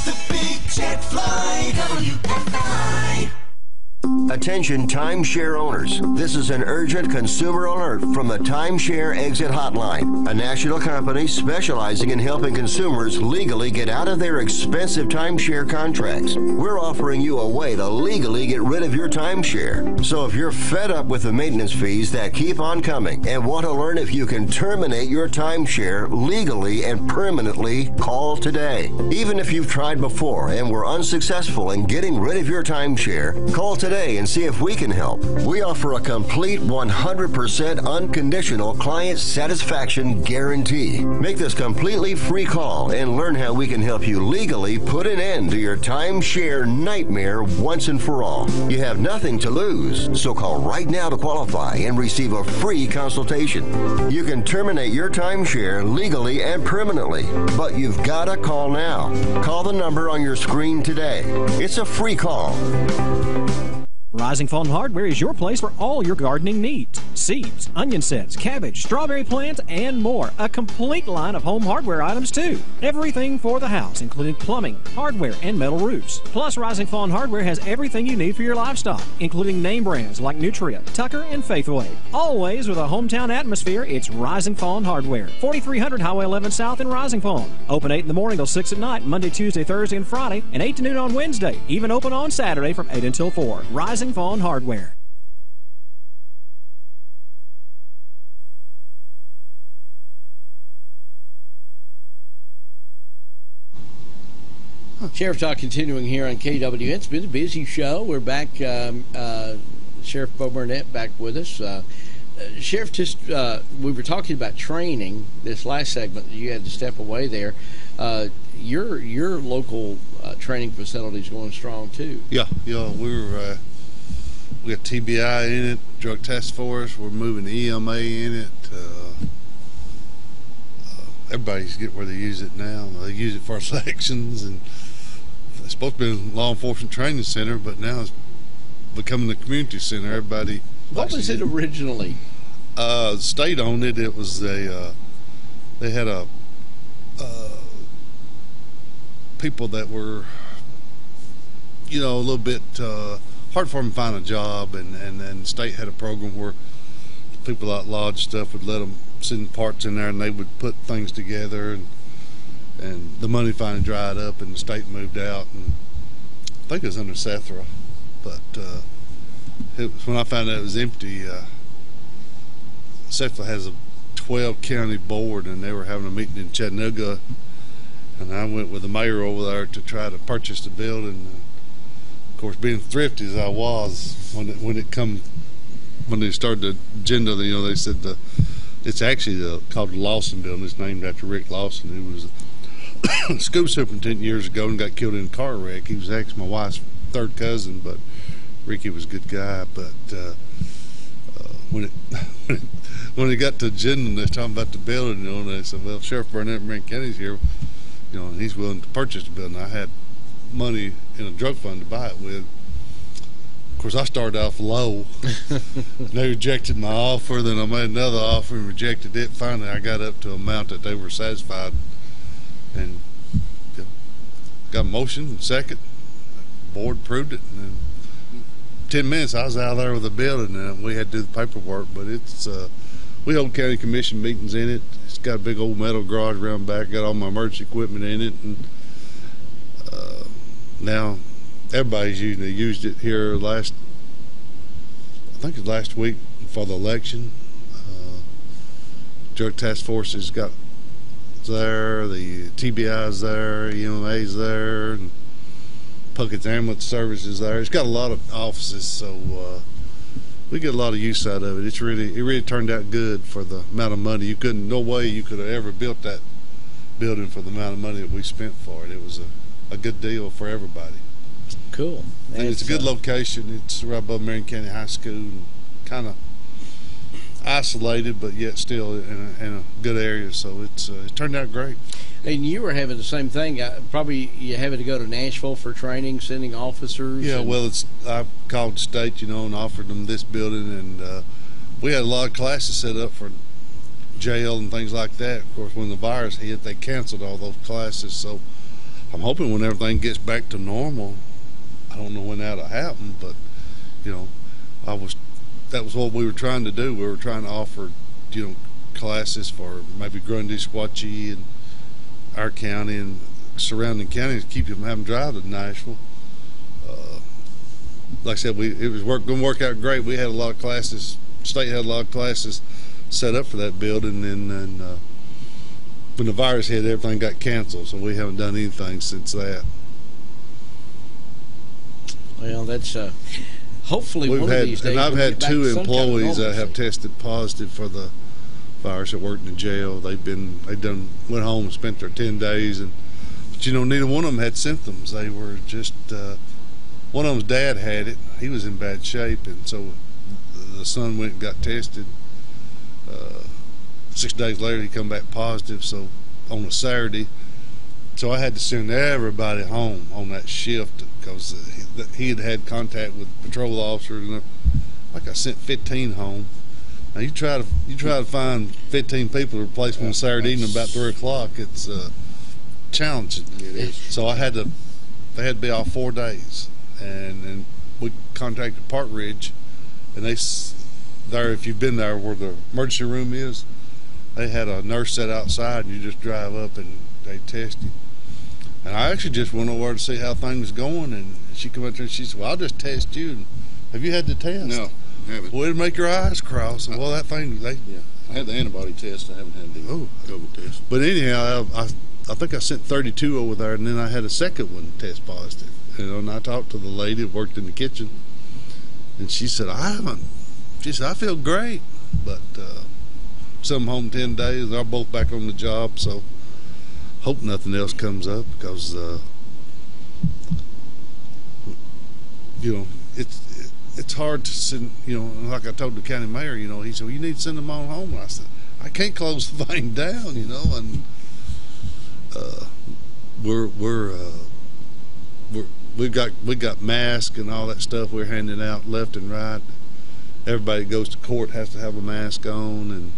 The big jet fly. WFI. Attention timeshare owners. This is an urgent consumer alert from the Timeshare Exit Hotline, a national company specializing in helping consumers legally get out of their expensive timeshare contracts. We're offering you a way to legally get rid of your timeshare. So if you're fed up with the maintenance fees that keep on coming and want to learn if you can terminate your timeshare legally and permanently, call today. Even if you've tried before and were unsuccessful in getting rid of your timeshare, call today and see if we can help. We offer a complete 100% unconditional client satisfaction guarantee. Make this completely free call and learn how we can help you legally put an end to your timeshare nightmare once and for all. You have nothing to lose, so call right now to qualify and receive a free consultation. You can terminate your timeshare legally and permanently, but you've got to call now. Call the number on your screen today. It's a free call. Rising Fawn Hardware is your place for all your gardening needs. Seeds, onion sets, cabbage, strawberry plants, and more. A complete line of home hardware items, too. Everything for the house, including plumbing, hardware, and metal roofs. Plus, Rising Fawn Hardware has everything you need for your livestock, including name brands like Nutria, Tucker, and Faithway. Always with a hometown atmosphere, it's Rising Fawn Hardware. 4300 Highway 11 South in Rising Fawn. Open 8 in the morning till 6 at night, Monday, Tuesday, Thursday, and Friday, and 8 to noon on Wednesday. Even open on Saturday from 8 until 4. Rising Fawn Hardware. Sheriff Talk continuing here on KWN. It's been a busy show. We're back. Sheriff Bo Barnett back with us. Sheriff, just we were talking about training this last segment. You had to step away there. Your local training facility is going strong too. Yeah. We got TBI in it, Drug Task Force. We're moving EMA in it. Everybody's getting where they use it now. They use it for selections, and it's supposed to be a law enforcement training center, but now it's becoming a community center. Everybody. What was it originally? The state owned it. It was they had a people that were, a little bit hard for them to find a job, and the state had a program where people outlawed stuff would let them send parts in there, and they would put things together, and the money finally dried up, and the state moved out, and I think it was under Sethra, but when I found out it was empty, Sethra has a 12 county board, and they were having a meeting in Chattanooga, and I went with the mayor over there to try to purchase the building. Of course, being thrifty as I was, when they started the agenda, they said it's actually called the Lawson Building. It's named after Rick Lawson, who was a school superintendent years ago and got killed in a car wreck. He was actually my wife's third cousin, but Ricky was a good guy. But when it got to agenda and they was talking about the building, and they said, well, Sheriff Barnett Marion County's here, and he's willing to purchase the building. I had money in a drug fund to buy it with. Of course, I started off low. They rejected my offer, then I made another offer and rejected it. Finally, I got up to an amount that they were satisfied, and got a motion, second. Board approved it, and then 10 minutes, I was out there with the building, and we had to do the paperwork. But it's we hold county commission meetings in it. It's got a big old metal garage around back. Got all my emergency equipment in it, and now everybody's using it. Used it here I think it was last week for the election. Drug Task Force has got there, the TBI's there, EMA's there, and Puckett's Ambulance Services there. It's got a lot of offices, so we get a lot of use out of it. It really turned out good for the amount of money. No way you could have ever built that building for the amount of money that we spent for it. It was a good deal for everybody. Cool. And it's a good location. It's right above Marion County High School, and kind of isolated, but yet still in a good area. So it turned out great. And you were having the same thing. Probably you having to go to Nashville for training, sending officers. Yeah, well, I called the state, and offered them this building, and we had a lot of classes set up for jail and things like that. Of course, when the virus hit, they canceled all those classes. So I'm hoping when everything gets back to normal, I don't know when that'll happen, but that was what we were trying to do. We were trying to offer, classes for maybe Grundy, Sequatchie, and our county and surrounding counties to keep them having to drive to Nashville. Like I said, it was going to work out great. We had a lot of classes. State had a lot of classes set up for that building, and when the virus hit, everything got canceled. So we haven't done anything since that. Well, that's hopefully one of these days. And I've had 2 employees that have tested positive for the virus that worked in jail. They went home and spent their 10 days, but neither one of them had symptoms. They were just one of them's dad had it. He was in bad shape, and so the son went and got tested. 6 days later, he come back positive. So on a Saturday, so I had to send everybody home on that shift because he had contact with patrol officers, and I sent 15 home. Now you try to find 15 people to replace me on Saturday evening about 3 o'clock. It's challenging. It is. So they had to be off 4 days, and we contacted Park Ridge, and if you've been there where the emergency room is, they had a nurse set outside, and you just drive up and they test you. And I actually just went over to see how things going, and she came up there and she said, "Well, I'll just test you. Have you had the test?" No. Haven't. Well, it'd make your eyes cross. And, well, that thing, I had the antibody test. I haven't had the COVID test. But anyhow, I think I sent 32 over there, and then I had a second one test positive. And I talked to the lady that worked in the kitchen, and she said, She said, "I feel great, but some home 10 days. They're both back on the job, so hope nothing else comes up because it's hard to send, like I told the county mayor, he said, "Well, you need to send them on home." And I said, "I can't close the thing down, and we got masks and all that stuff we're handing out left and right. Everybody that goes to court has to have a mask on, and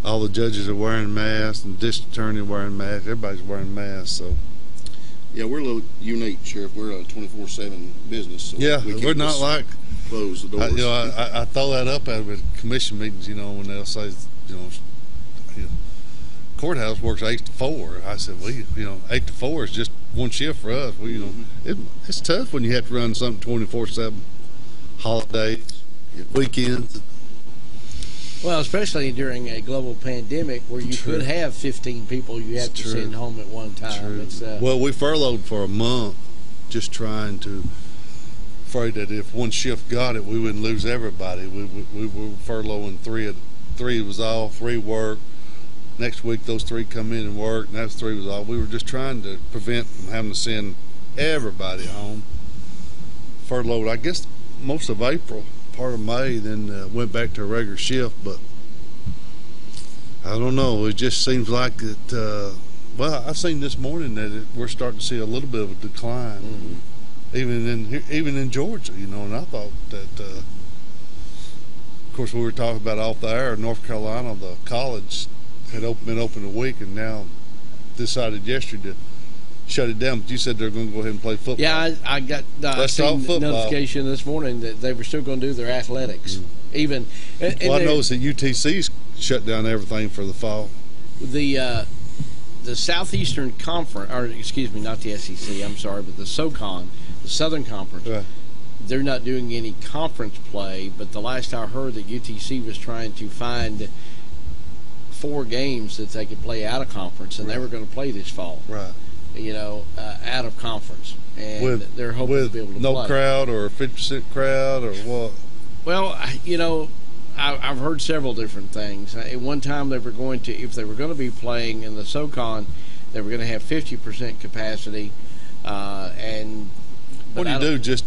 all the judges are wearing masks, and the district attorney wearing masks. Everybody's wearing masks, so." Yeah, we're a little unique, Sheriff. We're a 24/7 business. So we're not like close the doors. I throw that up at commission meetings. When they'll say, courthouse works 8 to 4. I said, 8 to 4 is just one shift for us. It's tough when you have to run something 24/7, holidays, weekends. Well, especially during a global pandemic where you could have 15 people you have to send home at one time. Well, we furloughed for a month, just trying to, afraid that if one shift got it, we wouldn't lose everybody. We were furloughing 3. 3 was off, 3 worked. Next week, those 3 come in and work, and those 3 was off. We were just trying to prevent from having to send everybody home. Furloughed, I guess, most of April. Part of May, then went back to a regular shift, but I don't know. It just seems like that. Well, I seen this morning that we're starting to see a little bit of a decline, even in Georgia, And I thought that, of course, we were talking about off the air. North Carolina, the college had been open a week, and now decided yesterday to shut it down, but you said they're going to go ahead and play football. Yeah, I got I seen the notification this morning that they were still going to do their athletics. Even I noticed that UTC's shut down everything for the fall. The Southeastern Conference, or excuse me, not the SEC, I'm sorry, but the SoCon, the Southern Conference, right. They're not doing any conference play, but the last I heard that UTC was trying to find 4 games that they could play out of conference, and they were going to play this fall. Right. You know, out of conference. And they're hoping to be able to play. No crowd or a 50% crowd or what? Well, you know, I've heard several different things. At one time, they were going to, if they were going to be playing in the SoCon, they were going to have 50% capacity. What do you do? Just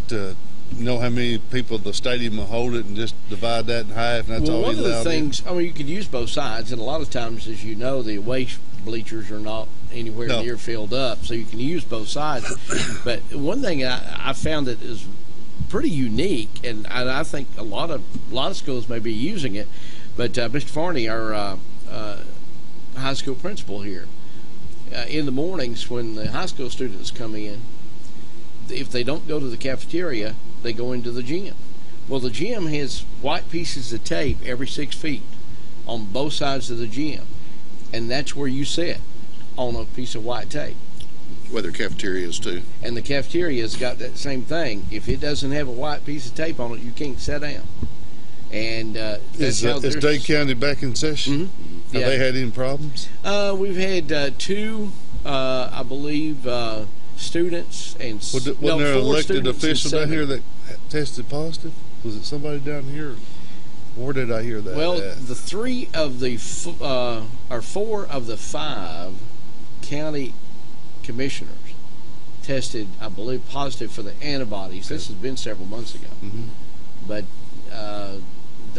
know how many people the stadium will hold it and just divide that in half, and that's all one you of the allowed things, I mean, you could use both sides, and a lot of times, as you know, the away bleachers are not anywhere near filled up, so you can use both sides. But one thing I found that is pretty unique, and I think a lot of schools may be using it, but Mr. Farney, our high school principal here, in the mornings when the high school students come in, if they don't go to the cafeteria, they go into the gym. Well, the gym has white pieces of tape every 6 feet on both sides of the gym, and that's where you sit, on a piece of white tape. Well, their cafeterias too. And the cafeteria's got that same thing. If it doesn't have a white piece of tape on it, you can't sit down. And is Dade County back in session? Mm-hmm. Have they had any problems? We've had 2, I believe, students and wasn't there an elected official down here that tested positive? Was it somebody down here? Where did I hear that? Well, the 4 of the 5 county commissioners tested, I believe, positive for the antibodies. This has been several months ago, but I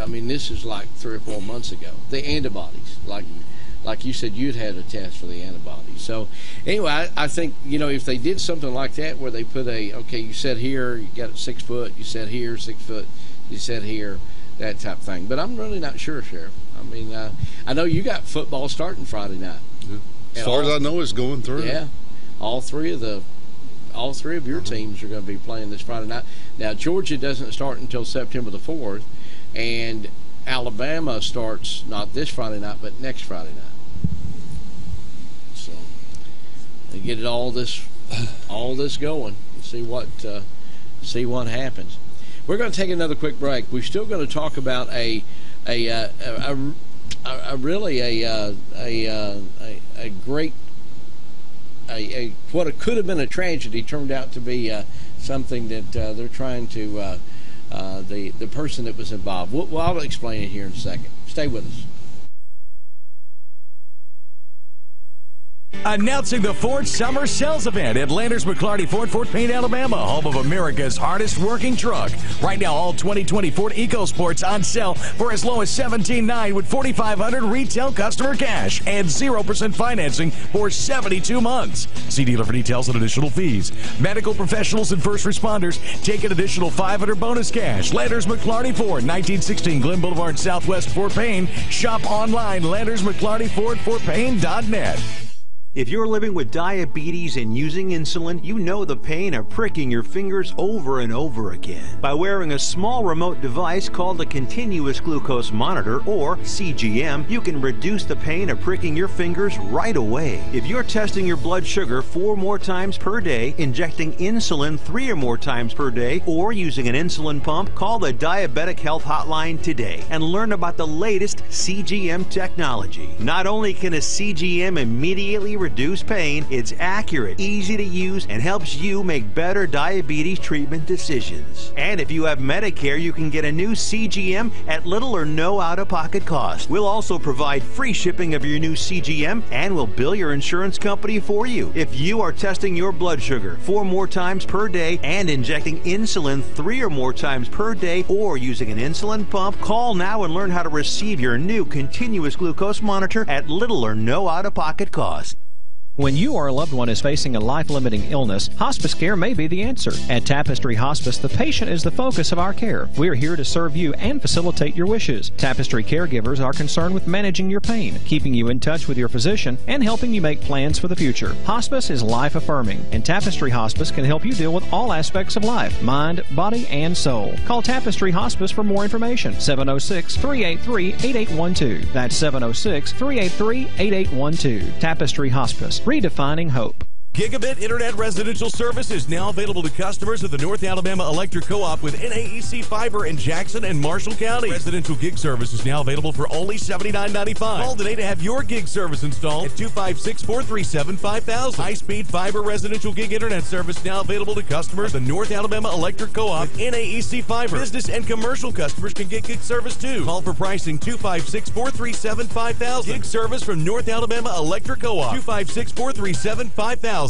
mean, this is like 3 or 4 months ago. The antibodies, like you said, you'd had a test for the antibodies. So anyway, I think, you know, if they did something like that where they put okay, you sat here, you got 6 foot, you sat here, 6 foot, you sat here, that type of thing. But I'm really not sure, Sheriff. I mean, I know you got football starting Friday night. Yeah. As far as I know, it's going through. Yeah, all three of your teams are going to be playing this Friday night. Now, Georgia doesn't start until September the 4th, and Alabama starts not this Friday night, but next Friday night. So they get it all this going and see what happens. We're going to take another quick break. We're still going to talk about a great what it could have been a tragedy turned out to be something that they're trying to the person that was involved. I'll explain it here in a second. Stay with us. Announcing the Ford Summer Sales Event at Landers McLarty Ford, Fort Payne, Alabama, home of America's hardest working truck. Right now, all 2020 Ford EcoSports on sale for as low as $17,900 with $4,500 retail customer cash and 0% financing for 72 months. See dealer for details and additional fees. Medical professionals and first responders take an additional $500 bonus cash. Landers McLarty Ford, 1916 Glen Boulevard, Southwest Fort Payne. Shop online, LandersMcLartyFordFortPayne.net. If you're living with diabetes and using insulin, you know the pain of pricking your fingers over and over again. By wearing a small remote device called a continuous glucose monitor, or CGM, you can reduce the pain of pricking your fingers right away. If you're testing your blood sugar 4 more times per day, injecting insulin 3 or more times per day, or using an insulin pump, call the Diabetic Health Hotline today and learn about the latest CGM technology. Not only can a CGM immediately reduce pain, it's accurate, easy to use, and helps you make better diabetes treatment decisions. And if you have Medicare, you can get a new CGM at little or no out-of-pocket cost. We'll also provide free shipping of your new CGM, and we'll bill your insurance company for you. If you are testing your blood sugar 4 more times per day and injecting insulin 3 or more times per day, or using an insulin pump, call now and learn how to receive your new continuous glucose monitor at little or no out-of-pocket cost. When you or a loved one is facing a life-limiting illness, hospice care may be the answer. At Tapestry Hospice, the patient is the focus of our care. We are here to serve you and facilitate your wishes. Tapestry caregivers are concerned with managing your pain, keeping you in touch with your physician, and helping you make plans for the future. Hospice is life-affirming, and Tapestry Hospice can help you deal with all aspects of life, mind, body, and soul. Call Tapestry Hospice for more information. 706-383-8812. That's 706-383-8812. Tapestry Hospice. Redefining hope. Gigabit Internet residential service is now available to customers of the North Alabama Electric Co-op with NAEC Fiber in Jackson and Marshall County. Residential gig service is now available for only $79.95. Call today to have your gig service installed at 256-437-5000. High-speed fiber residential gig internet service now available to customers of the North Alabama Electric Co-op with NAEC Fiber. Business and commercial customers can get gig service too. Call for pricing 256-437-5000. Gig service from North Alabama Electric Co-op. 256-437-5000.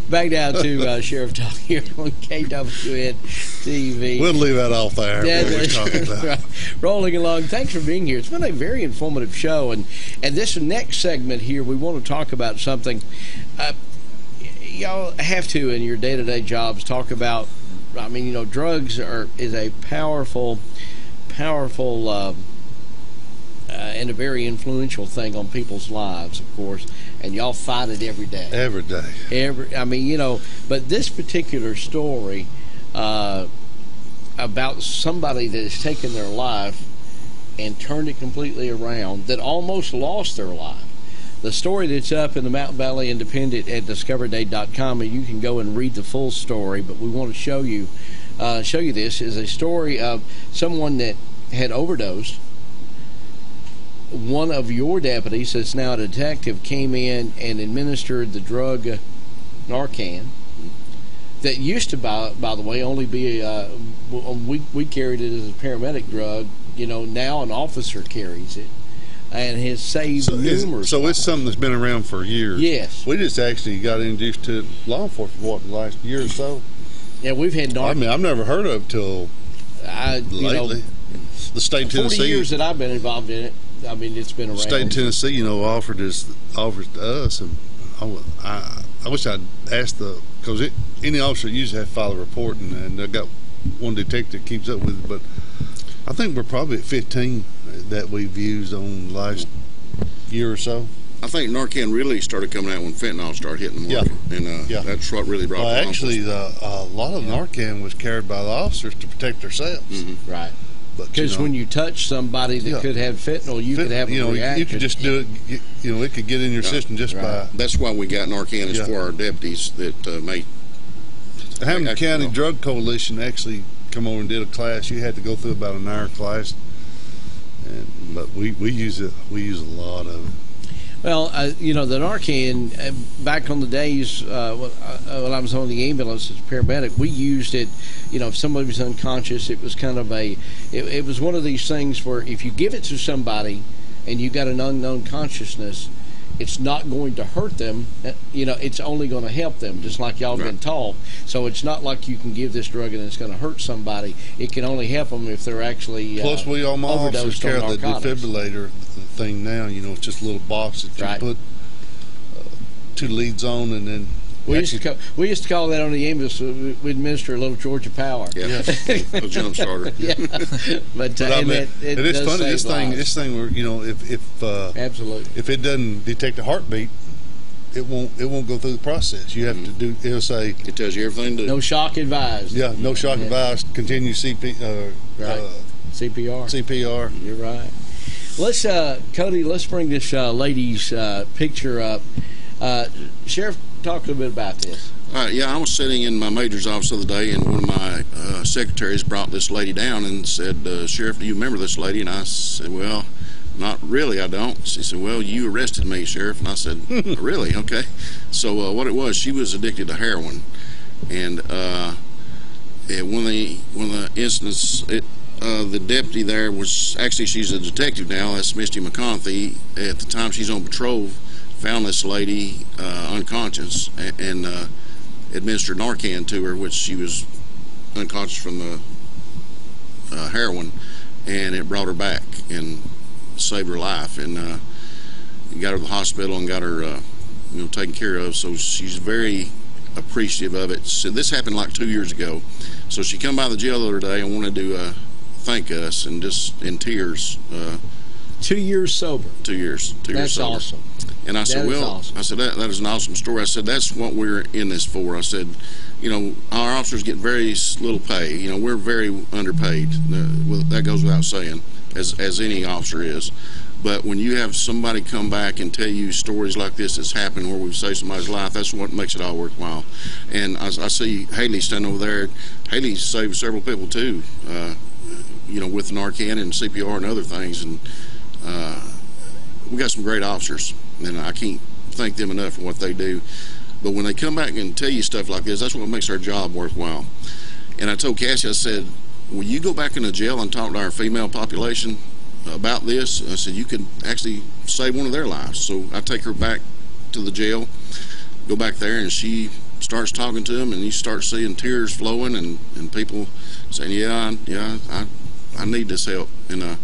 Back down to Sheriff Talk here on KWN TV. We'll leave that off there. Rolling along. Thanks for being here. It's been a very informative show, and this next segment here, we want to talk about something. Y'all have to, in your day-to-day jobs, talk about, I mean, you know, drugs is a powerful and a very influential thing on people's lives, of course, and y'all fight it every day. Every day. I mean, you know, but this particular story about somebody that has taken their life and turned it completely around, that almost lost their life. The story that's up in the Mountain Valley Independent at discoverday.com, and you can go and read the full story, but we want to show you this, is a story of someone that had overdosed. One of your deputies, that's now a detective, came in and administered the drug Narcan that used to, by the way, only be we carried it as a paramedic drug. You know, now an officer carries it and has saved numerous. So it's something that's been around for years. Yes. We just actually got introduced to law enforcement in the last year or so. Yeah, we've had Narcan. I mean, I've never heard of it till lately. The state of Tennessee. 40 years that I've been involved in it. I mean, it's been around. State of Tennessee, you know, offered to us, and I wish I'd asked because any officer usually have to file a report, and I got one detective that keeps up with it, but I think we're probably at 15 that we've used on the last year or so. I think Narcan really started coming out when fentanyl started hitting the market, and that's what really brought it. Actually, a lot of Narcan was carried by the officers to protect themselves. Mm-hmm. Right. Because when you touch somebody that could have fentanyl, you could have a reaction. You could just do it. It could get in your system just by. That's why we got Narcan is for our deputies that may. The Hamilton County Drug Coalition actually come over and did a class. You had to go through about an hour class, but we use it. We use a lot of it. Well, you know, the Narcan, back on the days when I was on the ambulance as a paramedic, we used it, you know, if somebody was unconscious, it was kind of it was one of these things where if you give it to somebody and you got an unknown consciousness, it's not going to hurt them. You know, it's only going to help them, just like y'all been taught. So it's not like you can give this drug and it's going to hurt somebody. It can only help them if they're actually Plus, we almost carry the defibrillator thing now. You know, it's just a little box that you put 2 leads on, and then we used to call that on the ambulance. We administer a little Georgia Power. Yeah, a jump starter. But I mean, it is funny. This thing, where, you know, if absolutely, if it doesn't detect a heartbeat, it won't go through the process. You have to do. It'll say it tells you everything to do. No shock advised. Yeah, no shock advised. Continue CPR. CPR. You're right. Let's Cody. Let's bring this lady's picture up. Sheriff, talk a little bit about this. Yeah, I was sitting in my major's office the other day, and one of my secretaries brought this lady down and said, Sheriff, do you remember this lady? And I said, well, not really, I don't. She said, well, you arrested me, Sheriff. And I said, really? Okay. So what it was, she was addicted to heroin. And one of the incidents, the deputy there was, actually she's a detective now, that's Misty McConaughey. At the time she's on patrol, found this lady unconscious, and administered Narcan to her, which she was unconscious from the heroin, and it brought her back and saved her life, and got her to the hospital and got her taken care of. So she's very appreciative of it. So this happened like 2 years ago. So she come by the jail the other day and wanted to thank us, and just in tears. 2 years sober. 2 years. 2 years sober. That's awesome. And I said, well, awesome. I said, that is an awesome story. I said, that's what we're in this for. I said, our officers get very little pay. We're very underpaid. That goes without saying, as any officer is. But when you have somebody come back and tell you stories like this that's happened where we've saved somebody's life, that's what makes it all worthwhile. And I see Haley standing over there. Haley saved several people too, with Narcan and CPR and other things. And we got some great officers, and I can't thank them enough for what they do. But when they come back and tell you stuff like this, that's what makes our job worthwhile. And I told Cassie, I said, will you go back into jail and talk to our female population about this? I said, you could actually save one of their lives. So I take her back to the jail, go back there, and she starts talking to them, and you start seeing tears flowing, and people saying, yeah, I need this help. And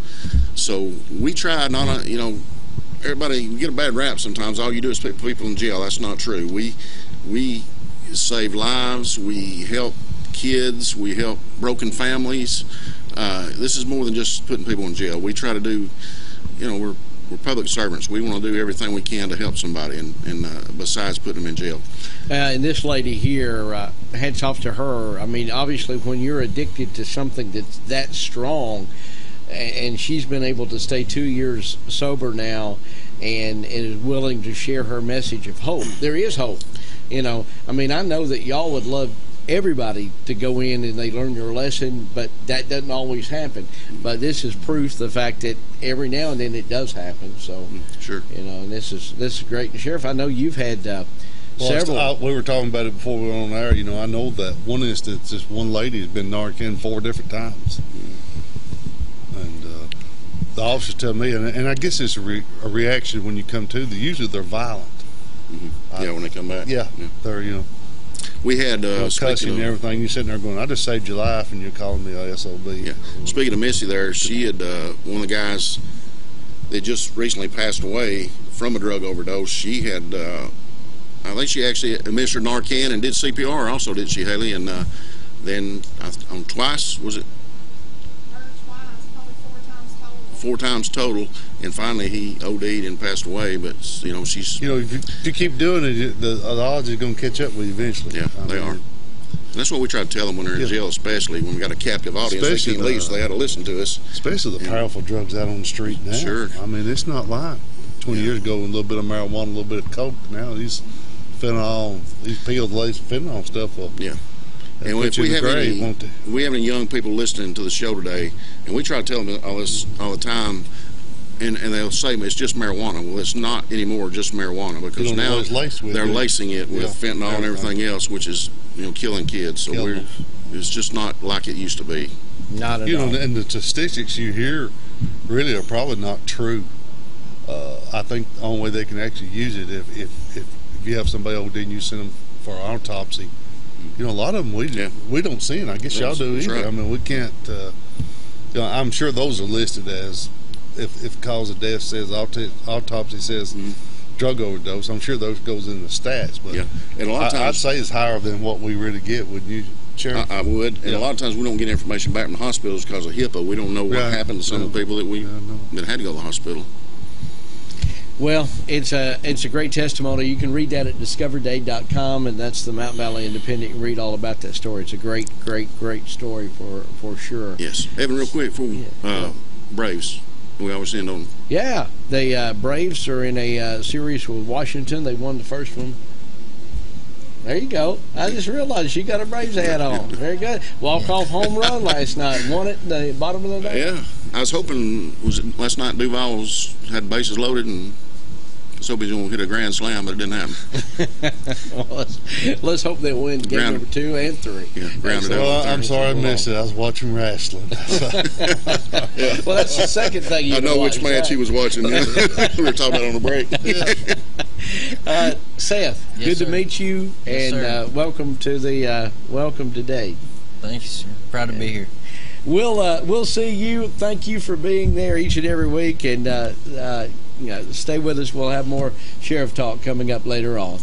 so we try not to, everybody, we get a bad rap sometimes. All you do is put people in jail. That's not true. We save lives. We help kids. We help broken families. This is more than just putting people in jail. We try to do, we're public servants. We want to do everything we can to help somebody, and besides putting them in jail. And this lady here, hats off to her. I mean, obviously, when you're addicted to something that's that strong, and she's been able to stay 2 years sober now, and is willing to share her message of hope. There is hope. I mean, I know that y'all would love everybody to go in and they learn your lesson, but that doesn't always happen. But this is proof the fact that every now and then it does happen. So sure, and this is great. And Sheriff, I know you've had several. We were talking about it before we were on air. I know that one instance, this one lady has been Narcan 4 different times, and the officers tell me, and I guess it's a reaction when you come to. Usually they're violent. Yeah, when they come back. Yeah, they're We had cussing and everything. You're sitting there going, "I just saved your life," and you're calling me a SOB. Yeah. Speaking of Missy, there, she had one of the guys that just recently passed away from a drug overdose. She had, I think she actually administered Narcan and did CPR. Also, did she, Haley? And then on twice, was it? 4 times total, and finally he OD'd and passed away. But she's if you keep doing it, the odds are going to catch up with you eventually. Yeah, they are. And that's what we try to tell them when they're in jail, especially when we got a captive audience. Especially they can't leave, so they had to listen to us. Especially the powerful drugs out on the street now. Sure. I mean, it's not like 20 years ago, a little bit of marijuana, a little bit of coke. Now these fentanyl, these pills laced fentanyl stuff up. Yeah. And if we have any young people listening to the show today, and we try to tell them all this all the time, and they'll say it's just marijuana. Well, it's not anymore just marijuana, because now they're lacing it with fentanyl and everything else, which is killing kids. So it's just not like it used to be. Not at all. And the statistics you hear really are probably not true. I think the only way they can actually use it if you have somebody OD and you send them for an autopsy. A lot of them we don't see, and I guess y'all do either. Right. I mean, we can't. I'm sure those are listed as if cause of death says autopsy says drug overdose. I'm sure those goes in the stats, but and a lot of times I'd say it's higher than what we really get. Would you, Sheriff? I would, and a lot of times we don't get information back from the hospitals because of HIPAA. We don't know what happened to some of the people that had to go to the hospital. Well, it's a great testimony. You can read that at discoverday.com, and that's the Mountain Valley Independent. You can read all about that story. It's a great story for sure. Yes. Evan, real quick, for Braves, we always end on. Yeah, the Braves are in a series with Washington. They won the first one. There you go. I just realized you got a Braves hat on. Very good. Walk-off home run last night. Won it in the bottom of the day. Yeah. I was hoping, last night Duval had bases loaded, and I was hoping he was going to hit a grand slam, but it didn't happen. Well, let's hope they win game number 2 and 3. Yeah, grounded out. Well, I'm sorry I missed it. I was watching wrestling. Well, that's the second thing you I know which match he was watching. We were talking about on the break. Seth, Yes, good sir. to meet you, Yes, and welcome to the welcome today. Thanks, sir. Proud to be here. We'll see you. Thank you for being there each and every week, and stay with us. We'll have more Sheriff Talk coming up later on.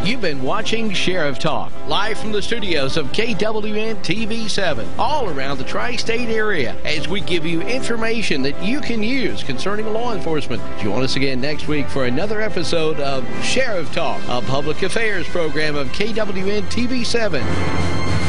You've been watching Sheriff Talk, live from the studios of KWN-TV7, all around the tri-state area, as we give you information that you can use concerning law enforcement. Join us again next week for another episode of Sheriff Talk, a public affairs program of KWN-TV7.